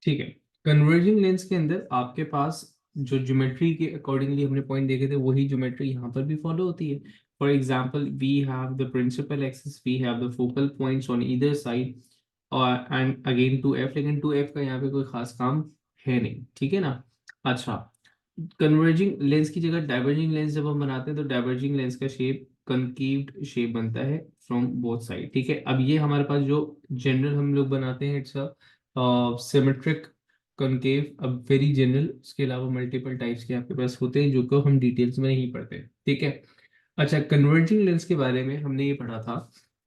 ठीक है। Converging lens के अंदर आपके पास जो ज्योमेट्री के अकॉर्डिंगली हमने पॉइंट देखे थे वही ज्योमेट्री यहाँ पर भी फॉलो होती है। For example we have the principal axis, we have the focal points on either side और एंड अगेन टू एफ, लेकिन टू एफ का यहाँ पे कोई खास काम है नहीं, ठीक है ना। अच्छा, कन्वर्जिंग लेंस की जगह डाइवर्जिंग लेंस जब हम बनाते हैं तो डाइवर्जिंग लेंस का शेप कनकेव्ड शेप बनता है फ्रॉम बोथ साइड, ठीक है। अब ये हमारे पास जो जनरल हम लोग बनाते हैं इट्स सिमेट्रिक कनकेव, अब वेरी जनरल, उसके अलावा मल्टीपल टाइप्स के आपके पास होते हैं जो को हम डिटेल्स में नहीं पढ़ते, ठीक है। अच्छा, कन्वर्जिंग लेंस के बारे में हमने ये पढ़ा था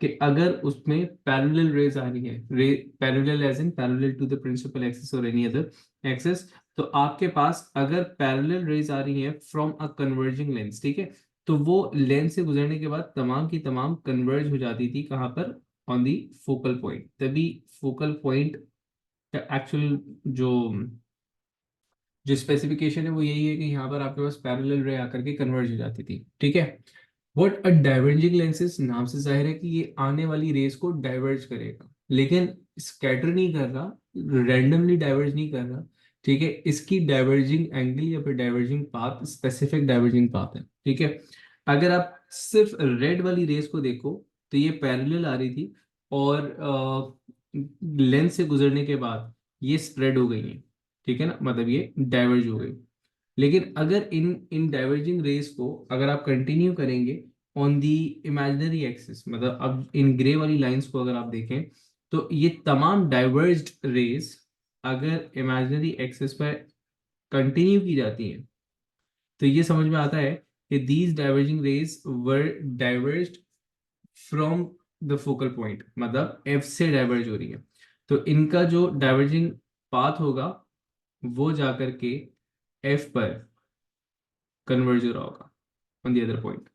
कि अगर उसमें पैरेलल रेज आ रही है, ray parallel as in parallel to the principal axis और एनी अदर एक्सिस, तो आपके पास अगर पैरेलल रेज आ रही है फ्रॉम अ कन्वर्जिंग लेंस, ठीक है, तो वो लेंस से गुजरने के बाद तमाम की तमाम कन्वर्ज हो जाती थी कहाँ पर, ऑन दी फोकल पॉइंट। तभी फोकल पॉइंट का एक्चुअल जो जो स्पेसिफिकेशन है वो यही है कि यहाँ पर आपके पास पैरेलल रे आकर के कन्वर्ज हो जाती थी, ठीक है। व्हाट अ डाइवर्जिंग लेंसेज, नाम से जाहिर है कि ये आने वाली रेस को डाइवर्ज करेगा, लेकिन स्कैटर नहीं कर रहा, रैंडमली डाइवर्ज नहीं कर रहा, ठीक है। इसकी डाइवर्जिंग एंगल या फिर diverging path specific diverging path है, ठीक है। अगर आप सिर्फ रेड वाली रेस को देखो तो ये पैरेलल आ रही थी और लेंस से गुजरने के बाद ये स्प्रेड हो गई है, ठीक है ना, मतलब ये डाइवर्ज हो गई। लेकिन अगर इन इन डाइवर्जिंग रेस को अगर आप कंटिन्यू करेंगे ऑन दी इमेजिनरी एक्सिस, मतलब अब इन ग्रे वाली लाइंस को अगर आप देखें तो ये तमाम डाइवर्ज्ड रेस अगर इमेजिनरी एक्सिस पर कंटिन्यू की जाती हैं तो ये समझ में आता है कि these diverging rays were diverged from the focal point, मतलब एफ से डाइवर्ज हो रही है, तो इनका जो डाइवर्जिंग पाथ होगा वो जाकर के एफ पर कन्वर्ज हो रहा होगा ऑन द अदर पॉइंट,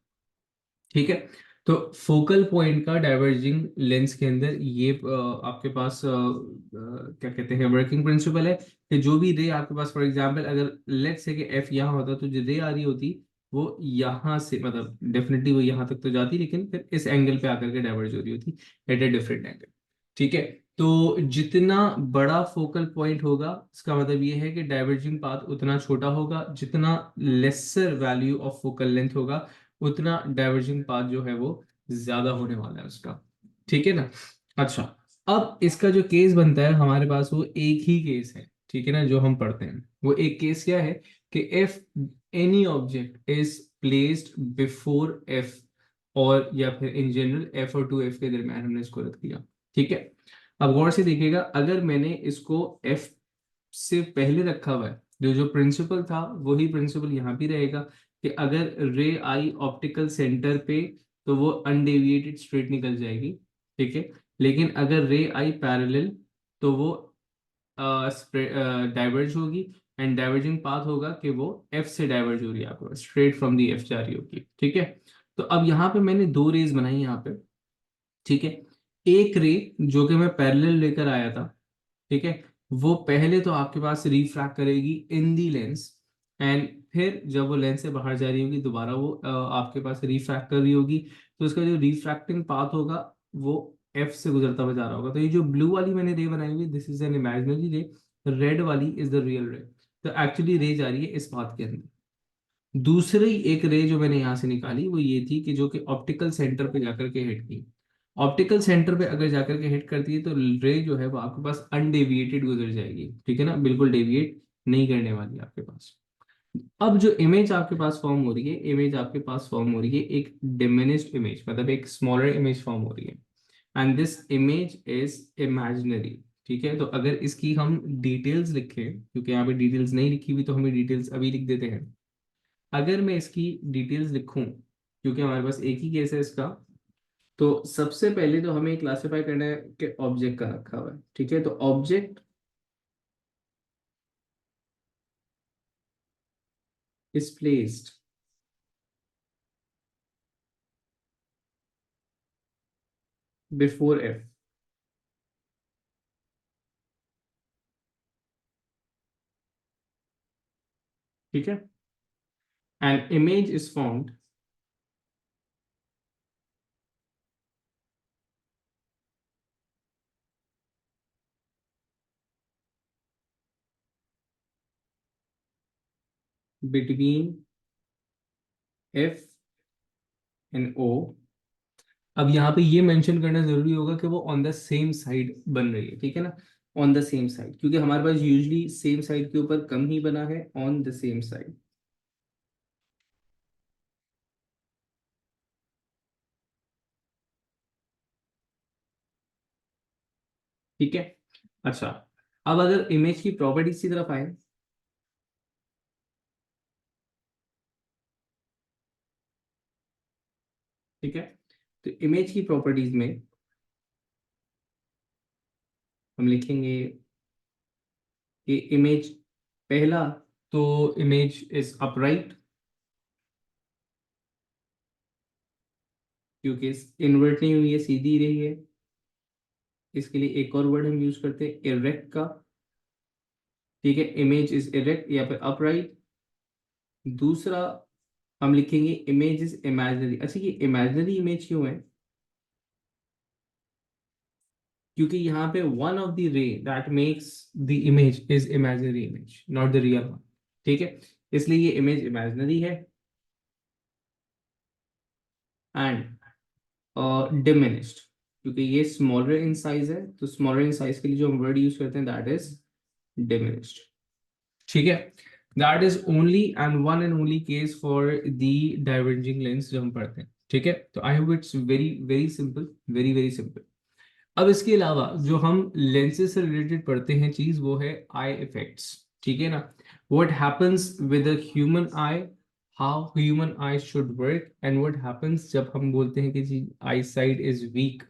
ठीक है। तो फोकल पॉइंट का डाइवर्जिंग लेंस के अंदर ये आपके पास क्या कहते हैं वर्किंग प्रिंसिपल है कि जो भी रे आपके पास, फॉर एग्जांपल अगर लेट्स से कि एफ यहाँ होता तो जो रे आ रही होती वो यहाँ से, मतलब डेफिनेटली वो यहाँ तक तो जाती लेकिन फिर इस एंगल पे आकर के डाइवर्ज हो रही होती एट ए डिफरेंट एंगल, ठीक है। तो जितना बड़ा फोकल पॉइंट होगा इसका मतलब ये है कि डाइवर्जिंग पाथ उतना छोटा होगा, जितना lesser value of focal length होगा उतना डाइवर्जिंग पाथ जो है वो ज्यादा होने वाला है उसका, ठीक है ना। अच्छा, अब इसका जो केस बनता है हमारे पास वो एक ही केस है, ठीक है ना, जो हम पढ़ते हैं वो एक केस क्या है कि if any object is placed before F, और या फिर इन जनरल एफ और टू एफ के दरम्यान हमने इसको रख दिया, ठीक है। अब गौर से देखिएगा, अगर मैंने इसको एफ से पहले रखा हुआ है, जो जो प्रिंसिपल था वही प्रिंसिपल यहाँ भी रहेगा कि अगर रे आई ऑप्टिकल सेंटर पे तो वो अनडेविएटेड स्ट्रेट निकल जाएगी, ठीक है। लेकिन अगर रे आई पैरेलल तो वो डाइवर्ज होगी, एंड डाइवर्जिंग पाथ होगा कि वो एफ से डाइवर्ज हो रही है, आपको स्ट्रेट फ्रॉम दी एफ जा रही होगी, ठीक है। तो अब यहाँ पे मैंने दो रेज बनाई यहाँ पे, ठीक है। एक रे जो कि मैं पैरेलल लेकर आया था, ठीक है, वो पहले तो आपके पास रिफ्रैक्ट करेगी इन दी लेंस, एंड फिर जब वो लेंस से बाहर जा रही होगी दोबारा वो आपके पास रिफ्रैक्ट कर रही होगी, तो इसका जो रिफ्रैक्टिंग पाथ होगा वो एफ से गुजरता हुआ जा रहा होगा। तो ये जो ब्लू वाली मैंने रे बनाई हुई दिस इज एन इमेजिनरी रे, रेड वाली इज द रियल रे, तो एक्चुअली रे जा रही है इस पाथ के अंदर। दूसरी एक रे जो मैंने यहाँ से निकाली वो ये थी कि जो कि ऑप्टिकल सेंटर पे जाकर के हिट की, ऑप्टिकल सेंटर पे अगर जाकर के हिट करती है तो रे जो है वो आपके पास अनडेविएटेड गुजर जाएगी, ठीक है ना, बिल्कुल डेविएट नहीं करने वाली आपके पास। अब जो इमेज आपके पास फॉर्म हो रही है, इमेज आपके पास फॉर्म हो रही है एक डिमिनिश्ड इमेज, मतलब एक स्मॉलर इमेज फॉर्म हो रही है, and this image is imaginary, ठीक है। तो अगर इसकी हम डिटेल्स लिखें, क्योंकि यहाँ पे डिटेल्स नहीं लिखी हुई तो हमें डिटेल्स अभी लिख देते हैं। अगर मैं इसकी डिटेल्स लिखूं, क्योंकि हमारे पास एक ही केस है इसका, तो सबसे पहले तो हमें क्लासिफाई करना है कि ऑब्जेक्ट का रखा हुआ है, ठीक है। तो object is placed before F, ठीक है, and image is formed between F and O. अब यहाँ पे ये मेंशन करना जरूरी होगा कि वो ऑन द सेम साइड बन रही है, ठीक है ना, ऑन द सेम साइड, क्योंकि हमारे पास यूजली सेम साइड के ऊपर कम ही बना है, ऑन द सेम साइड। ठीक है। अच्छा, अब अगर इमेज की प्रॉपर्टीज की तरफ आए, ठीक है, तो इमेज की प्रॉपर्टीज में हम लिखेंगे कि इमेज, पहला तो इमेज इज अपराइट, क्योंकि इन्वर्ट नहीं हुई है, सीधी रही है। इसके लिए एक और वर्ड हम यूज करते हैं इरेक्ट का, ठीक है, इमेज इज इरेक्ट या फिर अपराइट। दूसरा हम लिखेंगे इमेज इज इमेजिनरी। अच्छा, ये इमेजिनरी इमेज क्यों है? क्योंकि यहाँ पे वन ऑफ द रे that makes the image is imaginary image, not the real one, ठीक है, इसलिए ये इमेज इमेजिनरी है। एंड डिमिनिश्ड, क्योंकि ये स्मॉलर इन साइज है, तो स्मॉलर इन साइज के लिए जो हम वर्ड यूज करते हैं दैट इज डिमिनिश्ड, ठीक है। That is only and one and only case for the diverging lens जो हम पढ़ते हैं, ठीक है। तो I hope it's very very simple, very very simple. अब इसके अलावा जो हम लेंसेज से रिलेटेड पढ़ते हैं चीज, वो है आई इफेक्ट्स, ठीक है ना। What happens with a human eye, how human eye should work, and what happens जब हम बोलते हैं कि जी आई साइड इज वीक,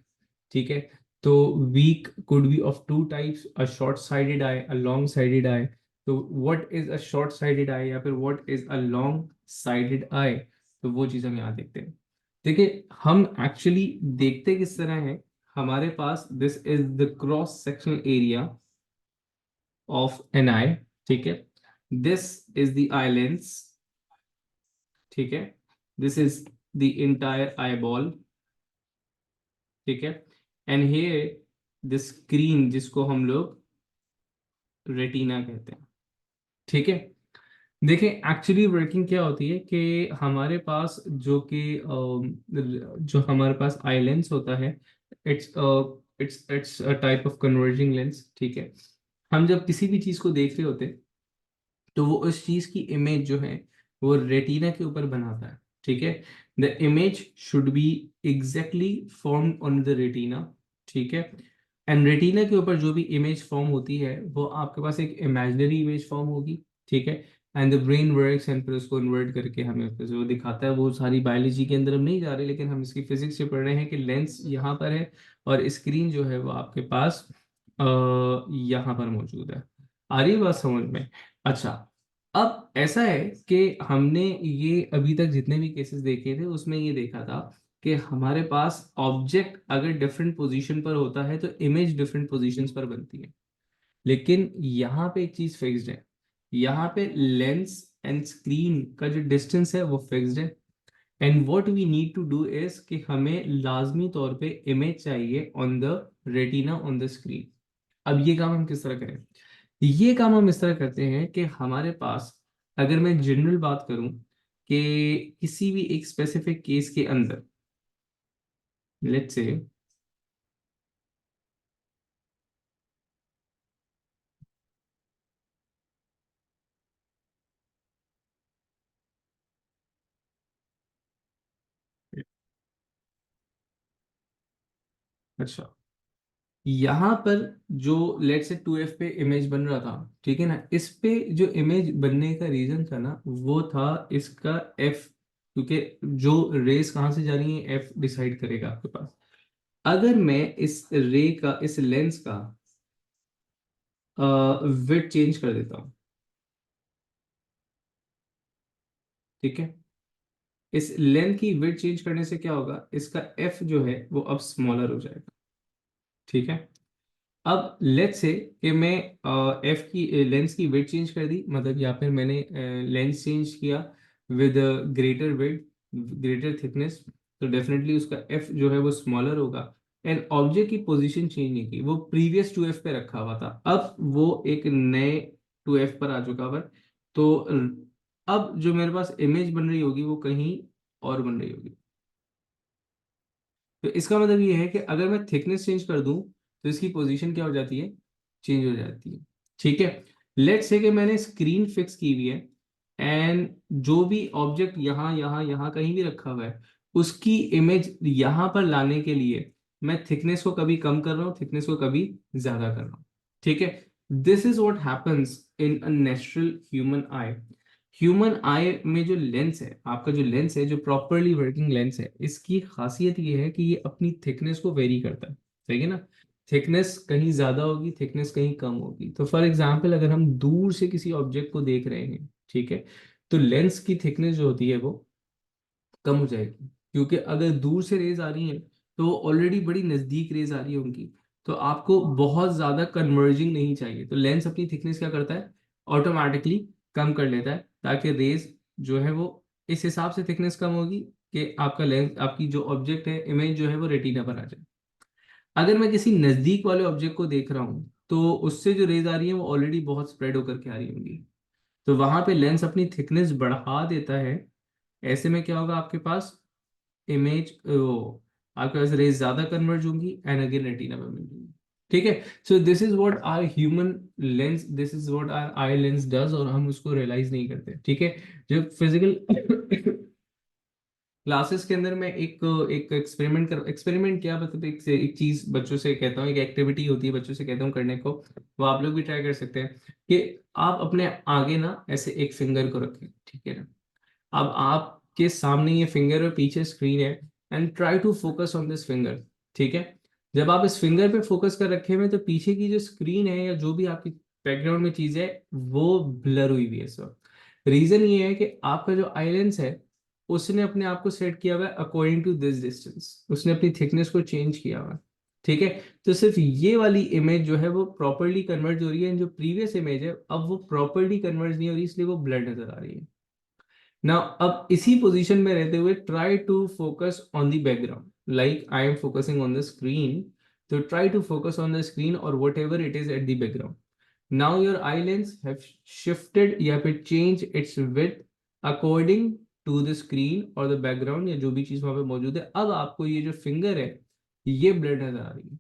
ठीक है। तो weak could be of two types, a short sighted eye, a long sighted eye. तो what is a short sighted eye या फिर what is a long sighted eye, तो वो चीज हम यहाँ देखते हैं। देखिए, हम एक्चुअली देखते किस तरह है, हमारे पास this is the cross sectional area of an eye, ठीक है। This is the eye lens, ठीक है। This is the entire eyeball, ठीक है। एंड हियर द स्क्रीन जिसको हम लोग रेटिना कहते हैं, ठीक है। देखिए, एक्चुअली वर्किंग क्या होती है कि हमारे पास जो हमारे पास आई लेंस होता है, it's it's a type of converging lens, ठीक है। हम जब किसी भी चीज को देख रहे होते हैं, तो वो उस चीज की इमेज जो है वो रेटिना के ऊपर बनाता है, ठीक है। The image should be exactly form on the retina, ठीक है। एंड रेटिना के ऊपर जो भी इमेज फॉर्म होती है वो आपके पास एक इमेजिनरी इमेज फॉर्म होगी, ठीक है। And the brain works and फिर उसको इन्वर्ट करके हमें फिर वो दिखाता है। वो सारी बायोलॉजी के अंदर हम नहीं जा रहे, लेकिन हम इसकी फिजिक्स से पढ़ रहे हैं कि लेंस यहाँ पर है और स्क्रीन जो है वो आपके पास यहाँ पर मौजूद है। आ रही है बात समझ में? अच्छा, अब ऐसा है कि हमने ये अभी तक जितने भी केसेस देखे थे उसमें ये देखा था कि हमारे पास ऑब्जेक्ट अगर डिफरेंट पोजीशन पर होता है तो इमेज डिफरेंट पोजीशंस पर बनती है। लेकिन यहाँ पे एक चीज फिक्स्ड है, यहाँ पे लेंस एंड स्क्रीन का जो डिस्टेंस है वो फिक्स्ड है। And what we need to do is कि हमें लाजमी तौर पे इमेज चाहिए on the retina on the screen. अब ये काम हम किस तरह करें? ये काम हम इस तरह करते हैं कि हमारे पास, अगर मैं जनरल बात करूं कि किसी भी एक स्पेसिफिक केस के अंदर, लेट्स से, अच्छा, यहाँ पर जो लेट्स से 2F पे इमेज बन रहा था, ठीक है ना, इस पे जो इमेज बनने का रीजन था ना वो था इसका F, क्योंकि जो रेस कहाँ से जा रही है F डिसाइड करेगा आपके पास। अगर मैं इस रे का, इस लेंस का विड्थ चेंज कर देता हूँ, ठीक है, इस लेंथ की विड्थ चेंज करने से क्या होगा, इसका एफ जो है वो अब स्मॉलर हो जाएगा, ठीक है। अब लेट्स से कि मैं एफ की लेंस की विड्थ चेंज कर दी, मतलब या फिर मैंने लेंस चेंज किया with greater width, greater thickness, तो डेफिनेटली उसका एफ जो है वो स्मॉलर होगा। एंड ऑब्जेक्ट की पोजीशन चेंज नहीं की, वो प्रीवियस 2F पे रखा हुआ था, अब वो एक नए 2F पर आ चुका हुआ है। तो अब जो मेरे पास इमेज बन रही होगी वो कहीं और बन रही होगी। तो इसका मतलब ये है कि अगर मैं थिकनेस चेंज कर दूं तो इसकी पोजीशन क्या हो जाती है, चेंज हो जाती है। ठीक है, लेट्स से कि मैंने स्क्रीन फिक्स की हुई है एंड जो भी ऑब्जेक्ट यहाँ यहाँ यहाँ कहीं भी रखा हुआ है उसकी इमेज यहाँ पर लाने के लिए मैं थिकनेस को कभी कम कर रहा हूँ, थिकनेस को कभी ज्यादा कर रहा हूँ। ठीक है, this is what happens in a natural human I. Human आई में जो लेंस है, आपका जो लेंस है, जो प्रॉपरली वर्किंग लेंस है, इसकी खासियत ये है कि ये अपनी थिकनेस को वेरी करता है। सही है ना, थिकनेस कहीं ज्यादा होगी, थिकनेस कहीं कम होगी। तो फॉर एग्जांपल अगर हम दूर से किसी ऑब्जेक्ट को देख रहे हैं, ठीक है, तो लेंस की थिकनेस जो होती है वो कम हो जाएगी, क्योंकि अगर दूर से रेज आ रही हैं तो ऑलरेडी बड़ी नजदीक रेज आ रही होंगी, तो आपको बहुत ज्यादा कन्वर्जिंग नहीं चाहिए। तो लेंस अपनी थिकनेस क्या करता है, ऑटोमेटिकली कम कर लेता है, ताकि रेज जो है वो इस हिसाब से थिकनेस कम होगी कि आपका लेंस, आपकी जो ऑब्जेक्ट है, इमेज जो है वो रेटिना पर आ जाए। अगर मैं किसी नजदीक वाले ऑब्जेक्ट को देख रहा हूँ तो उससे जो रेज आ रही है वो ऑलरेडी बहुत स्प्रेड होकर के आ रही होंगी, तो वहां पे लेंस अपनी थिकनेस बढ़ा देता है। ऐसे में क्या होगा, आपके पास इमेज वो आपके पास रेज ज्यादा कन्वर्ज होंगी एंड अगेन रेटिना पे मिलेंगी। ठीक है, so this is what our human lens, this is what our eye lens does, और हम उसको रियलाइज नहीं करते। ठीक है, जब फिजिकल क्लासेस के अंदर मैं एक एक एक्सपेरिमेंट क्या मतलब एक चीज बच्चों से कहता हूँ, एक एक्टिविटी होती है बच्चों से कहता हूँ करने को, वो आप लोग भी ट्राई कर सकते हैं कि आप अपने आगे ना ऐसे एक फिंगर को रखें। ठीक है ना, अब आपके सामने ये फिंगर और पीछे स्क्रीन है and try to focus on this finger. ठीक है, जब आप इस फिंगर पे फोकस कर रखे हुए हैं तो पीछे की जो स्क्रीन है या जो भी आपकी बैकग्राउंड में चीज है वो ब्लर हुई हुई है इस वक्त। रीजन ये है कि आपका जो आईलेंस है उसने अपने आप को सेट किया हुआ है अकॉर्डिंग टू दिस डिस्टेंस, उसने अपनी थिकनेस को चेंज किया हुआ है। ठीक है, तो सिर्फ ये वाली इमेज जो है वो प्रॉपरली कन्वर्ज हो रही है, जो प्रीवियस इमेज है अब वो प्रॉपरली कन्वर्ज नहीं हो रही, इसलिए वो ब्लर नजर आ रही है। नाउ अब इसी पोजीशन में रहते हुए try to focus on the background, like I am focusing on the screen, तो try to focus on the screen और whatever it is at the background. Now your eye lens have shifted या फिर change its width according to the screen और the background, या जो भी चीज वहां पे मौजूद है। अब आपको ये जो फिंगर है ये ब्लर नजर आ रही है।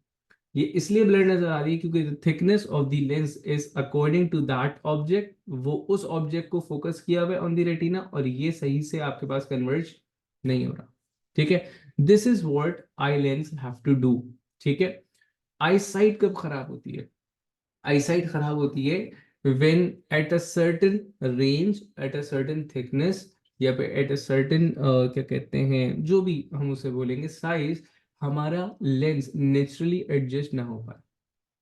ये इसलिए ब्लर नजर आ रही है क्योंकि the thickness of the lens is according to that object, वो उस ऑब्जेक्ट को फोकस किया हुआ है ऑन द रेटिना, और ये सही से आपके पास कन्वर्ज नहीं हो रहा। ठीक है, this is what eye lens have to do. ठीक है, आई साइट कब खराब होती है, आई साइट खराब होती है when at a certain range, at a certain thickness, या फिर at a certain क्या कहते हैं, जो भी हम उसे बोलेंगे साइज, हमारा लेंस नेचुरली एडजस्ट ना हो पाए।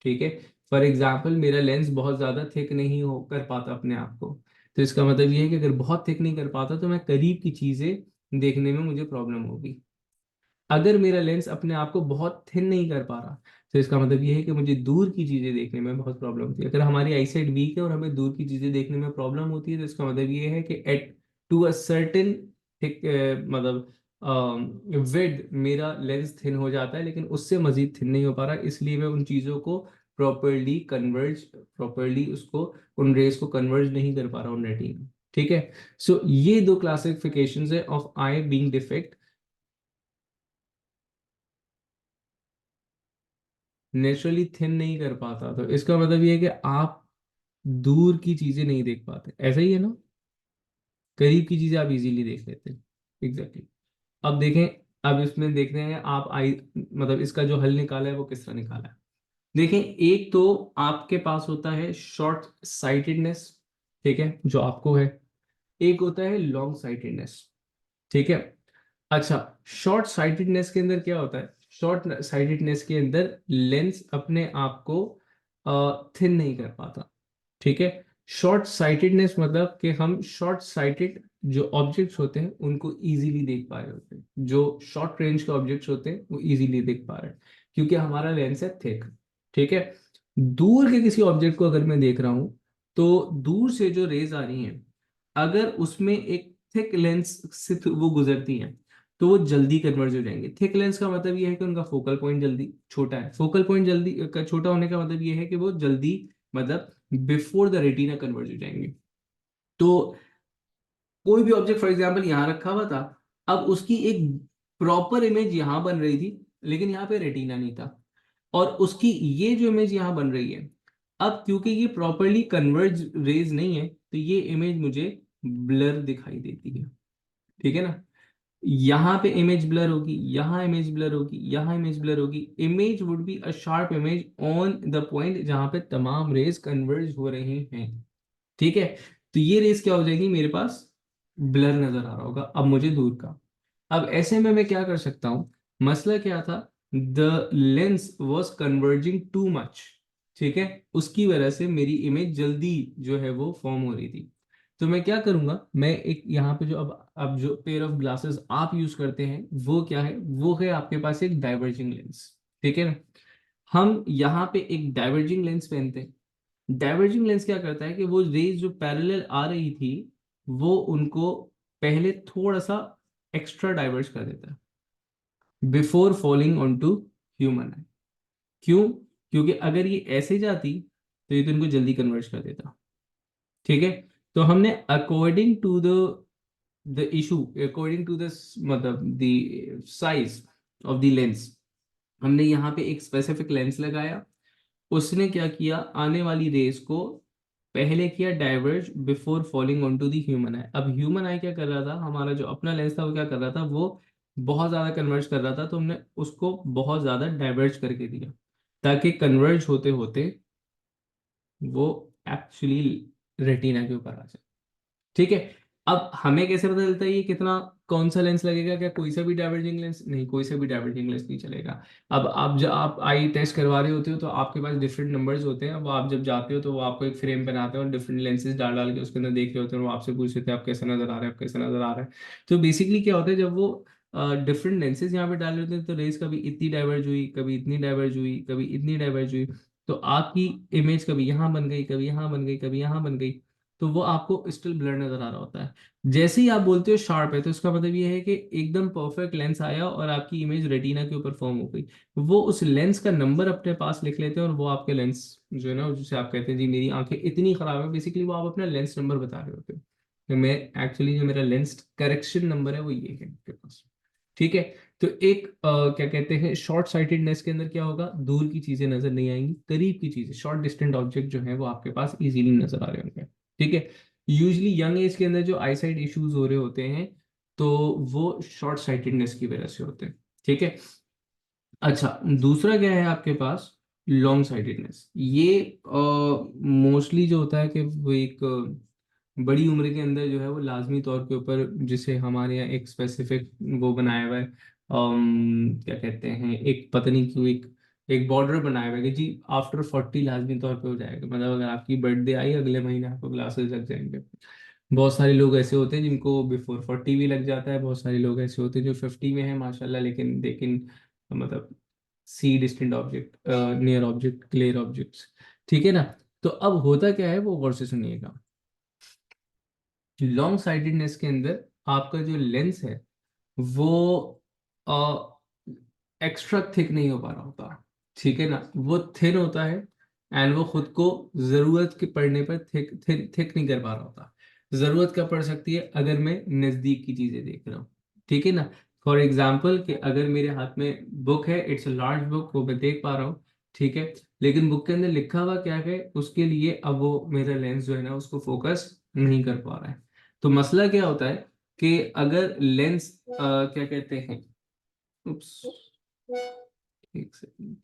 ठीक है, फॉर एग्जाम्पल मेरा लेंस बहुत ज्यादा थिक नहीं हो कर पाता अपने आप को, तो इसका मतलब ये है कि अगर बहुत थिक नहीं कर पाता तो मैं करीब की चीजें देखने में मुझे प्रॉब्लम होगी। अगर मेरा लेंस अपने आप को बहुत थिन नहीं कर पा रहा तो इसका मतलब ये है कि मुझे दूर की चीजें देखने में बहुत प्रॉब्लम होती है। अगर हमारी आईसाइट वीक है और हमें दूर की चीजें देखने में प्रॉब्लम होती है तो इसका मतलब ये है कि at to a certain thick मतलब विड मेरा लेंस थिन हो जाता है, लेकिन उससे मजीद थिन नहीं हो पा रहा, इसलिए मैं उन चीजों को प्रॉपरली उसको उन रेस को कन्वर्ज नहीं कर पा रहा हूँ रेटिना। ठीक है, सो ये दो क्लासिफिकेशंस है of I being defect, naturally thin नहीं कर पाता, तो इसका मतलब ये है कि आप दूर की चीजें नहीं देख पाते, ऐसा ही है ना, करीब की चीजें आप इजीली देख लेते हैं। एग्जैक्टली, अब देखें, अब इसमें देखते हैं आप आई मतलब इसका जो हल निकाला है वो किस तरह निकाला है। देखें, एक तो आपके पास होता है शॉर्ट साइटेडनेस, ठीक है, जो आपको है, एक होता है लॉन्ग साइटेडनेस। ठीक है, अच्छा, शॉर्ट साइटेडनेस के अंदर क्या होता है, शॉर्ट साइटेडनेस के अंदर लेंस अपने आप को थिन नहीं कर पाता। ठीक है, शॉर्ट साइटेडनेस मतलब कि हम शॉर्ट साइटेड जो ऑब्जेक्ट्स होते हैं उनको इजीली देख पा रहे होते हैं, जो शॉर्ट रेंज के ऑब्जेक्ट्स होते हैं वो इजीली देख पा रहे हैं क्योंकि हमारा लेंस है थिक। ठीक है, दूर के किसी ऑब्जेक्ट को अगर मैं देख रहा हूं तो दूर से जो रेज आ रही हैं, अगर उसमें एक थिक लेंस से वो गुजरती हैं तो वो जल्दी कन्वर्ज हो जाएंगे। थिक लेंस का मतलब ये है कि उनका फोकल पॉइंट जल्दी छोटा है, फोकल पॉइंट जल्दी का छोटा होने का मतलब ये है कि वो जल्दी मतलब बिफोर द रेटिना कन्वर्ज हो जाएंगे। तो कोई भी ऑब्जेक्ट फॉर एग्जांपल यहाँ रखा हुआ था, अब उसकी एक प्रॉपर इमेज यहाँ बन रही थी, लेकिन यहाँ पे रेटिना नहीं था, और उसकी ये जो इमेज यहाँ बन रही है, अब क्योंकि ये प्रॉपरली कन्वर्ज रेज नहीं है, तो ये इमेज मुझे ब्लर दिखाई देती है। ठीक है ना, यहाँ पे इमेज ब्लर होगी, यहाँ इमेज ब्लर होगी, यहाँ इमेज ब्लर होगी। Image would be a sharp image on the point जहां पे तमाम रेज कन्वर्ज हो रही हैं। ठीक है, तो ये रेस क्या हो जाएगी, मेरे पास ब्लर नजर आ रहा होगा अब मुझे दूर का। अब ऐसे में मैं क्या कर सकता हूं, मसला क्या था, the lens was converging too much. ठीक है, उसकी वजह से मेरी इमेज जल्दी जो है वो फॉर्म हो रही थी। तो मैं क्या करूंगा, मैं एक यहाँ पे जो अब जो पेयर ऑफ ग्लासेस आप यूज करते हैं वो क्या है, वो है आपके पास एक डाइवर्जिंग लेंस। ठीक है ना, हम यहाँ पे एक डाइवर्जिंग लेंस पहनते हैं। डाइवर्जिंग लेंस क्या करता है कि वो रेज जो पैरेलल आ रही थी, वो उनको पहले थोड़ा सा एक्स्ट्रा डाइवर्ज कर देता है before falling on to human eye. क्यों, क्योंकि अगर ये ऐसे जाती तो ये तो इनको जल्दी कन्वर्ज कर देता। ठीक है, तो हमने according to the issue, according to the मतलब the size of the lens, हमने यहाँ पे एक स्पेसिफिक लेंस लगाया। उसने क्या किया, आने वाली रेस को पहले किया diverge before falling on to the human eye. अब ह्यूमन आई क्या कर रहा था, हमारा जो अपना लेंस था वो क्या कर रहा था, वो बहुत ज्यादा कन्वर्ज कर रहा था, तो हमने उसको बहुत ज्यादा डाइवर्ज करके दिया ताकि कन्वर्ज होते होते वो एक्चुअली रेटिना के ऊपर आ जाए। ठीक है, अब हमें कैसे पता चलता है ये कितना, कौन सा लेंस लगेगा, क्या कोई सा भी डाइवर्जिंग लेंस, नहीं कोई सा भी डाइवर्जिंग लेंस नहीं चलेगा। अब आप जब आप आई टेस्ट करवा रहे होते हो तो आपके पास डिफरेंट नंबर्स होते हैं। अब आप जब जाते हो तो वो आपको एक फ्रेम बनाते हैं और डिफरेंट लेंसेज डाल डाल के उसके अंदर देख रहे होते हैं, वो आपसे पूछ रहे थे आप कैसा नजर आ रहा है, आप कैसा नजर आ रहा है। तो बेसिकली क्या होता है, जब वो डिफरेंट लेंसेज यहाँ पे डाल रहे होते हैं तो रेस कभी इतनी डाइवर्ज हुई, कभी इतनी डाइवर्ज हुई, कभी इतनी डाइवर्ज हुई, तो आपकी इमेज कभी यहाँ बन गई, कभी यहाँ बन गई, कभी यहाँ बन गई, तो वो आपको स्टिल ब्लर नजर आ रहा होता है। जैसे ही आप बोलते हो शार्प है, तो इसका मतलब ये है कि एकदम परफेक्ट लेंस आया और आपकी इमेज रेटिना के ऊपर फॉर्म हो गई। वो उस लेंस का नंबर अपने पास लिख लेते हैं और वो आपके लेंस जो है ना, जिसे आप कहते हैं जी मेरी आंखें इतनी खराब है, बेसिकली वो आप अपना लेंस नंबर बता रहे होते हो। तो मैं एक्चुअली जो मेरा लेंस करेक्शन नंबर है वो ये है आपके पास। ठीक है, तो एक क्या कहते हैं शॉर्ट साइटेडनेस के अंदर क्या होगा, दूर की चीजें नजर नहीं आएंगी, करीब की चीजें, शॉर्ट डिस्टेंट ऑब्जेक्ट जो है वो आपके पास इजीली नजर आ रहे होंगे। ठीक है, यूजली यंग एज के अंदर जो आईसाइट इश्यूज हो रहे होते हैं, तो वो शॉर्ट साइटेडनेस की वजह से होते हैं। ठीक है, अच्छा दूसरा क्या है आपके पास, लॉन्ग साइटेडनेस। ये मोस्टली जो होता है कि वो एक बड़ी उम्र के अंदर जो है वो लाजमी तौर के ऊपर, जिसे हमारे यहाँ एक स्पेसिफिक वो बनाया हुआ है, क्या कहते हैं, एक पता नहीं क्यों एक एक बॉर्डर बनाया हुआ है कि जी आफ्टर 40 लाजमी तौर पे हो जाएगा, मतलब अगर आपकी बर्थडे आई अगले महीने आपको ग्लासेस लग जाएंगे। बहुत सारे लोग ऐसे होते हैं जिनको बिफोर 40 भी लग जाता है, बहुत सारे लोग ऐसे होते हैं जो 50 में है माशाल्लाह, लेकिन लेकिन मतलब see distant object, near object, clear objects. ठीक है ना, तो अब होता क्या है वो गौर से सुनिएगा। लॉन्ग साइटेडनेस के अंदर आपका जो लेंस है वो एक्स्ट्रा थिक नहीं हो पा रहा होता। ठीक है ना, वो थिन होता है एंड वो खुद को जरूरत के पड़ने पर थिक थिक थिक नहीं कर पा रहा होता। जरूरत कब पड़ सकती है, अगर मैं नजदीक की चीजें देख रहा हूँ। ठीक है ना, फॉर एग्जाम्पल कि अगर मेरे हाथ में बुक है, इट्स अ लार्ज बुक, वो मैं देख पा रहा हूँ। ठीक है, लेकिन बुक के अंदर लिखा हुआ क्या है, उसके लिए अब वो मेरा लेंस जो है ना उसको फोकस नहीं कर पा रहा है। तो मसला क्या होता है कि अगर लेंस क्या कहते हैं, उप्स, एक सेकंड,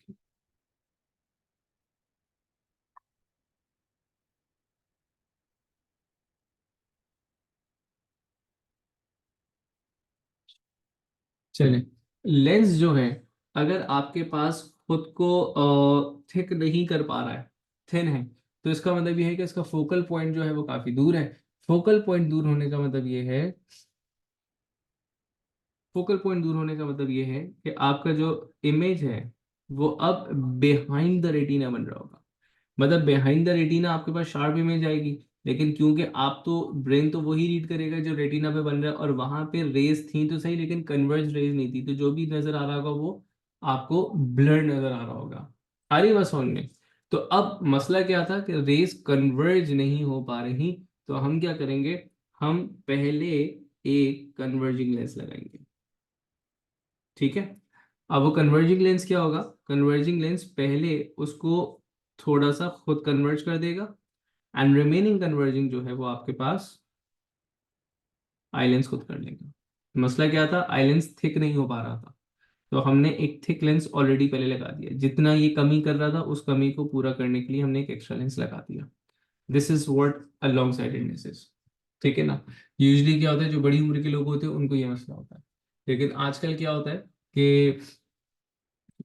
चले, लेंस जो है अगर आपके पास खुद को थिक नहीं कर पा रहा है, थिन है, तो इसका मतलब ये है कि इसका फोकल पॉइंट जो है वो काफी दूर है। फोकल पॉइंट दूर होने का मतलब ये है, फोकल पॉइंट दूर होने का मतलब ये है कि आपका जो इमेज है वो अब बिहाइंड द रेटिना बन रहा होगा। मतलब बिहाइंड द रेटिना आपके पास शार्प इमेज आएगी, लेकिन क्योंकि आप तो ब्रेन तो वही रीड करेगा जो रेटिना पे बन रहा है, और वहां पे रेज थी तो सही लेकिन कन्वर्ज रेज नहीं थी, तो जो भी नजर आ रहा होगा वो आपको ब्लर नजर आ रहा होगा। आ रही बात समझ में। तो अब मसला क्या था कि रेज कन्वर्ज नहीं हो पा रही, तो हम क्या करेंगे, हम पहले एक कन्वर्जिंग लेंस लगाएंगे, ठीक है। अब वो कन्वर्जिंग लेंस क्या होगा, कन्वर्जिंग लेंस पहले उसको थोड़ा सा खुद कन्वर्ज कर देगा, एंड रिमेनिंग कन्वर्जिंग जो है वो आपके पास आई लेंस खुद कर लेगा। मसला क्या था, आई लेंस थिक नहीं हो पा रहा था, तो हमने एक थिक लेंस ऑलरेडी पहले लगा दिया, जितना ये कमी कर रहा था उस कमी को पूरा करने के लिए हमने एक एक्स्ट्रा लेंस लगा दिया। This is what a long sightedness is, ठीक है ना। यूजली क्या होता है, जो बड़ी उम्र के लोग होते हैं उनको ये मसला होता है, लेकिन आजकल क्या होता है कि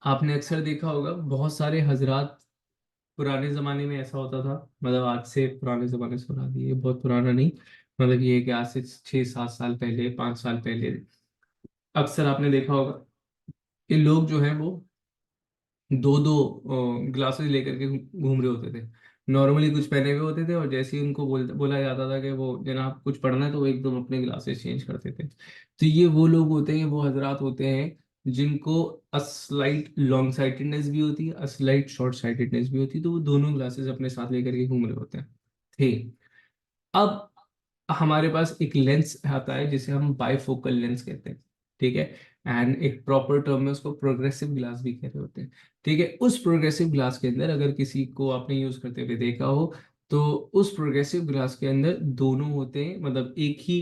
आपने अक्सर देखा होगा बहुत सारे हजरात, पुराने जमाने में ऐसा होता था, मतलब आज से पुराने जमाने से बना दिए, बहुत पुराना नहीं, मतलब ये है कि आज से 6-7 साल पहले, 5 साल पहले अक्सर आपने देखा होगा कि लोग जो है वो दो दो ग्लासेस लेकर के घूम रहे होते थे। नॉर्मली कुछ पहने हुए होते थे, और जैसे ही उनको बोला जाता था कि वो जनाब कुछ पढ़ना है, तो वो एकदम अपने ग्लासेस चेंज करते थे। तो ये वो लोग होते हैं, वो हजरात होते हैं जिनको अ स्लाइट लॉन्ग साइटेडनेस भी होती है, अ स्लाइट शॉर्ट साइटेडनेस भी होती है, तो वो दोनों ग्लासेस अपने साथ लेकर के घूम रहे होते हैं, ठीक। अब हमारे पास एक लेंस आता है जिसे हम बाइफोकल लेंस कहते हैं, ठीक है। एंड एक प्रॉपर टर्म है उसको प्रोग्रेसिव ग्लास भी कह रहे होते हैं, ठीक है। उस प्रोग्रेसिव ग्लास के अंदर अगर किसी को आपने यूज करते हुए देखा हो, तो उस प्रोग्रेसिव ग्लास के अंदर दोनों होते हैं, मतलब एक ही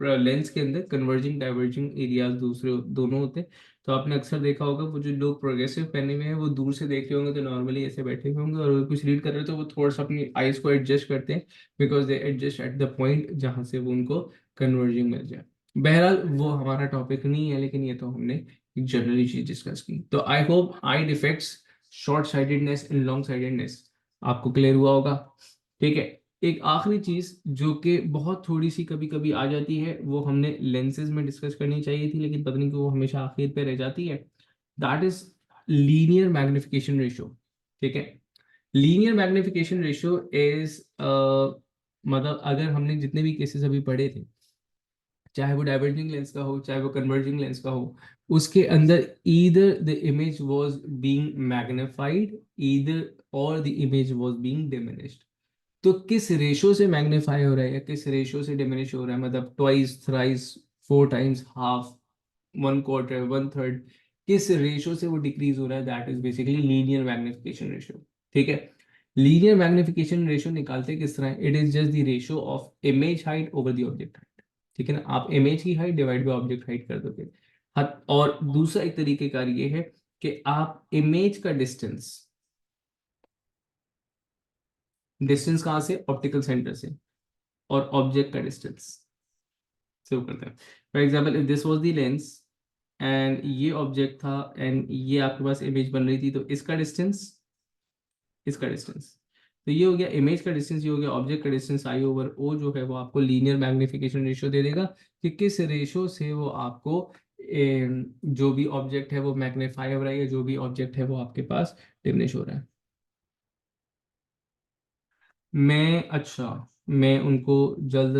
लेंस के अंदर कन्वर्जिंग डाइवर्जिंग एरियाज दूसरे दोनों होते हैं। तो आपने अक्सर देखा होगा वो जो लोग प्रोग्रेसिव पहने हुए हैं वो दूर से देख रहे होंगे तो नॉर्मली ऐसे बैठे हुए होंगे, और वो कुछ रीड कर रहे हो तो वो थोड़ा सा अपनी आईज को एडजस्ट करते हैं, because they adjust at the point जहां से वो उनको कन्वर्जिंग मिल जाए। बहरहाल वो हमारा टॉपिक नहीं है, लेकिन ये तो हमने एक जनरली चीज डिस्कस की। तो I hope I defects, short sightedness and long sightedness आपको क्लियर हुआ होगा, ठीक है। एक आखिरी चीज जो कि बहुत थोड़ी सी कभी कभी आ जाती है, वो हमने लेंसेज में डिस्कस करनी चाहिए थी, लेकिन पता नहीं क्यों वो हमेशा आखिर पे रह जाती है, that is linear magnification ratio, ठीक है। लीनियर मैग्निफिकेशन रेशियो इज मतलब अगर हमने जितने भी केसेस अभी पढ़े थे, चाहे वो डाइवर्जिंग लेंस का हो चाहे वो कन्वर्जिंग लेंस का हो, उसके अंदर either the image was being magnified, either और the image was being diminished. तो किस रेशो से मैग्नीफाई हो रहा है या किस रेशो से डिमिनिश हो रहा है, मतलब ट्वाइस, थ्राइस, 4 टाइम्स, हाफ, 1/4, 1/3, किस रेशो से वो डिक्रीज हो रहा है, that is basically linear magnification ratio, ठीक है। लीनियर मैग्निफिकेशन रेशियो निकालते किस तरह, it is just the ratio of image height over the object height, ठीक है ना। आप इमेज की height divide by object height कर दोगे। और दूसरा एक तरीकेकार ये है कि आप इमेज का डिस्टेंस, डिस्टेंस कहाँ से, ऑप्टिकल सेंटर से, और ऑब्जेक्ट का डिस्टेंस से वो करते हैं। For example if this was the lens and ये ऑब्जेक्ट था एंड ये आपके पास इमेज बन रही थी, तो इसका डिस्टेंस, इसका डिस्टेंस, तो ये हो गया इमेज का डिस्टेंस, ये हो गया ऑब्जेक्ट का डिस्टेंस, आई ओवर ओ जो है वो आपको लीनियर मैग्निफिकेशन रेशियो दे देगा कि किस रेशियो से वो आपको जो भी ऑब्जेक्ट है वो मैग्नीफाई हो रहा है, या जो भी ऑब्जेक्ट है वो आपके पास डिमिनिश हो रहा है। मैं अच्छा, मैं उनको जल्द